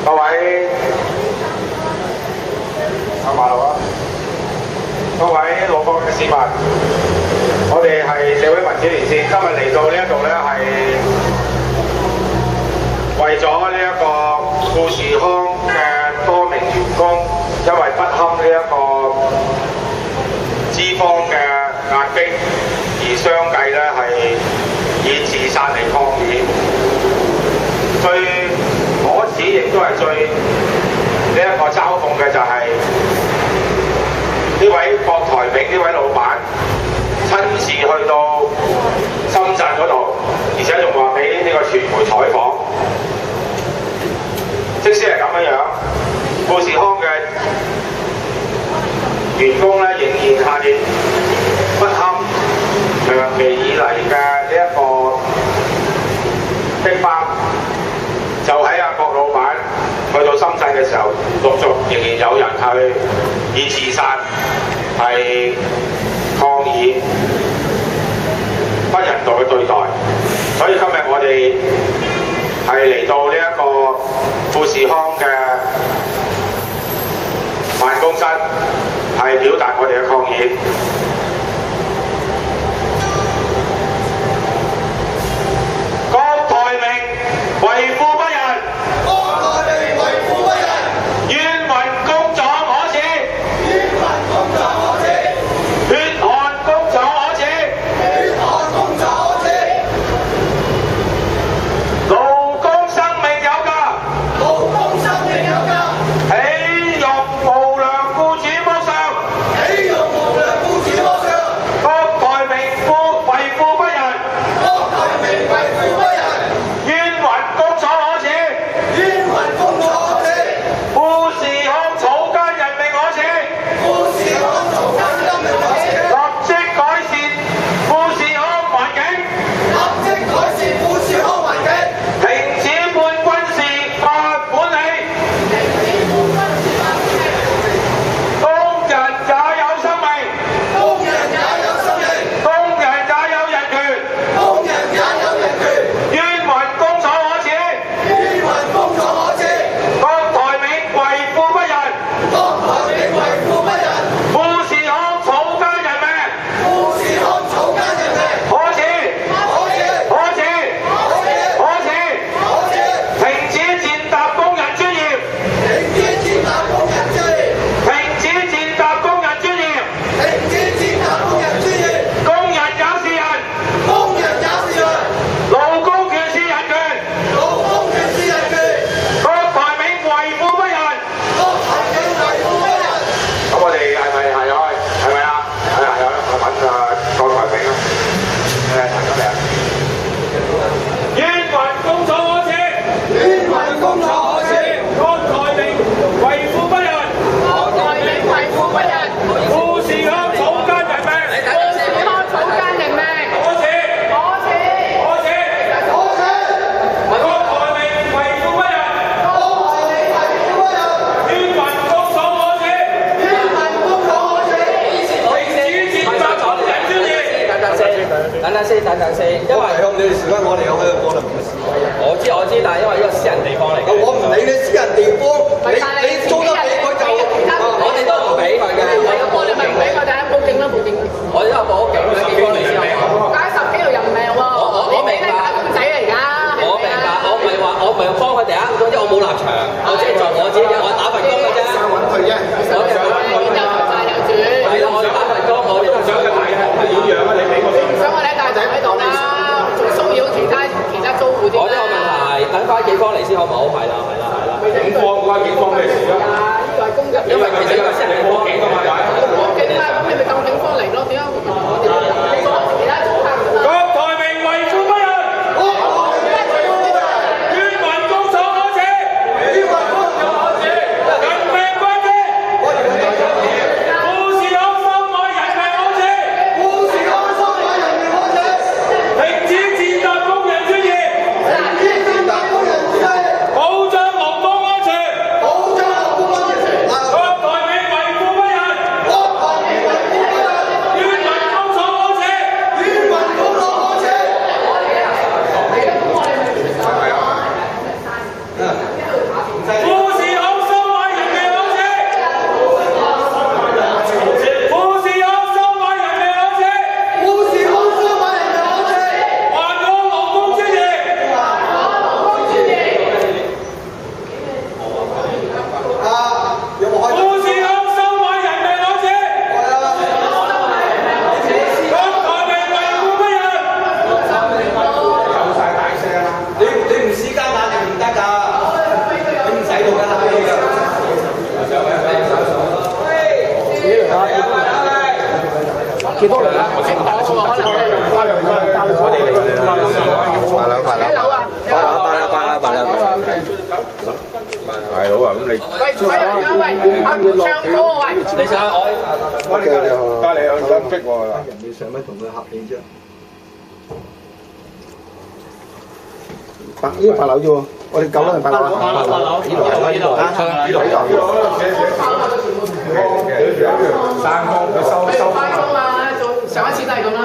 各位過馬路啊！各位路過嘅市民，我哋係社會民主連線，今日嚟到呢一度咧係為咗呢一個富士康嘅多名員工，因為不堪呢一個資方嘅壓迫，而相繼咧係以自殺嚟抗議。最可恥亦都係最呢一個嘲諷嘅就係呢位郭台銘呢位老闆親自去到深圳嗰度，而且仲話俾呢個傳媒採訪。即使係咁樣，富士康嘅員工咧仍然係不堪長期以嚟嘅呢一個逼迫。就喺郭老闆去到深圳嘅時候，陸續仍然有人去以自殺係抗議不人道嘅對待，所以今日我哋係嚟到呢一個富士康嘅辦公室，係表達我哋嘅抗議。郭台銘為富不仁。等陣先，因為向你哋示威，我哋唔示威嘅。我知，但係因為呢個私人地方嚟嘅。我唔理你私人地方，你租得俾佢就，我哋都唔俾佢嘅。我哋咪唔俾佢哋，報警啦，報警！我哋都係報警，你幾方嚟先？搞10幾條人命喎！我明白。打工仔嚟㗎。我明白，我唔係幫佢哋啊，總之我冇立場，我即係做我自己，我打份工嘅啫。揾佢啫。我哋有大有主。係啦，我哋打份工，我哋都想佢大係點樣啊？你俾我先。想我哋大就喺度啦，仲騷擾其他租戶啲。我呢個問題等翻警方嚟先好唔好？係啦。警方關警方咩事啊？呢個係公人。因為其實有啲人嚟報警㗎嘛，報警啦，咁你咪撳警方嚟咯？點解會我哋其他租客？郭台銘為富不仁。冤民公所可恥。冤民公所可恥。人命關天。富士康收買人命可恥。富士康收買人命可恥。停止踐踏工人尊嚴。停止踐踏工人尊嚴。保障勞工安全。保障勞工安全。郭台銘為富不仁。郭台銘為富不仁。冤民公所喺度㗎，喺度㗎。幾多人啊？我先打數啊，可能我哋嚟快兩啊！快啦！大佬啊，咁你喂，唱歌喂，你上我哋加你有想逼我啦。人哋上咩同佢合影啫？呢個8樓啫喎，我哋9樓定8樓啊？8樓，呢度山峰佢收快速嘛，上一次都係咁啦。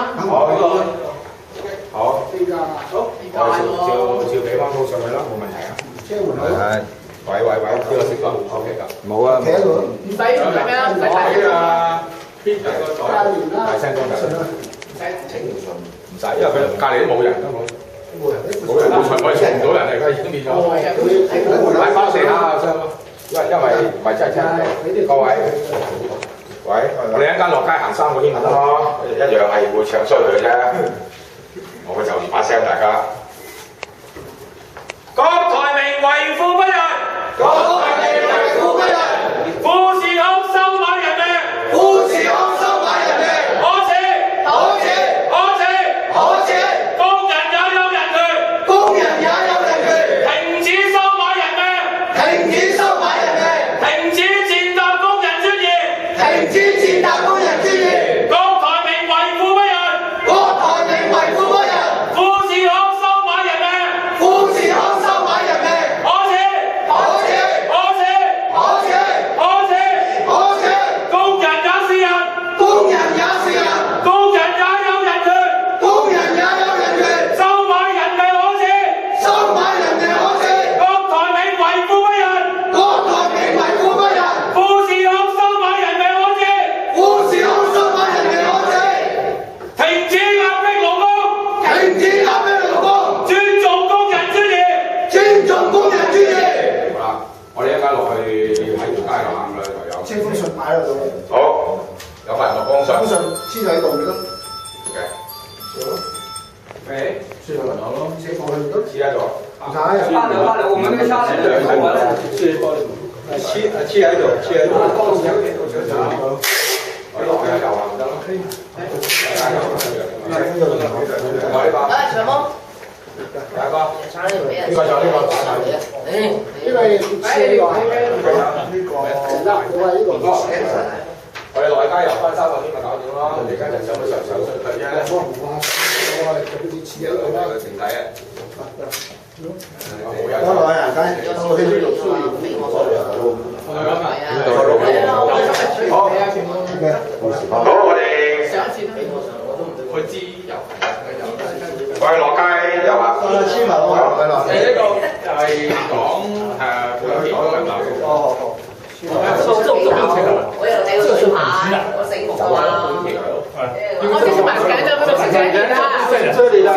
好，照俾翻鋪上去啦，冇問題啊。係，喂，呢個識講 OK 㗎。冇啊，企喺度。唔使咩啦，唔使睇啊，邊個個大聲講㗎？唔使，因為佢隔離都冇人㗎，冇人，我哋請唔到人嚟，佢已經變咗。買包四下因為唔係真係聽唔到。各位，喂，我哋一間落街行3個英文咯，一樣係會唱衰佢啫。我會就住把聲，大家。郭台銘為富不仁，郭台銘為富不仁，富士康收買人命，富士康收買人命，可耻，工人也有人權，工人也有人權，停止收買人命，停止收買人命，停止踐踏工人尊嚴，停止踐踏工人尊嚴。郭台銘為富不仁，郭台銘為富不仁，富士康收買人命，富士康收買人命，可耻，工人也是人，工人也是人，工人也有人權，工人也有人權，收買人命可耻，收買人命可耻。郭台銘為富不仁，郭台銘為富不仁，富士康收買人命可耻，富士康收買人命可耻。停止壓迫勞工，停止壓迫勞工，尊重工人尊嚴。尊重工人尊嚴。好啦，我哋一間落去喺條街度行啦，就有。車封信擺喺度。好，有埋個光信。封信黐喺度咪得。嘅。誒，黐喺度咯，寫過去都黐喺度。唔使啊。翻嚟，我們嘅差嚟，黐喺度。我落去就話唔得咯。我呢個。長毛。大哥，呢個就呢個。呢個係黐落去呢個。我哋內街遊翻3個圈咪搞掂咯，而家就上咗上出嚟啫。我就好似黐喺度啦。停底啊！我來啊，梗我去呢度需要邊個做啊？好，我哋上一次都去知遊，我哋落街遊啊！黐埋我係啦。呢個就係講本地嗰個鬧。哦。我有睇過水牌，我醒目啊！我之前買緊就嗰度食緊啦，這裡的啊，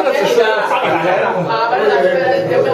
不是有沒有？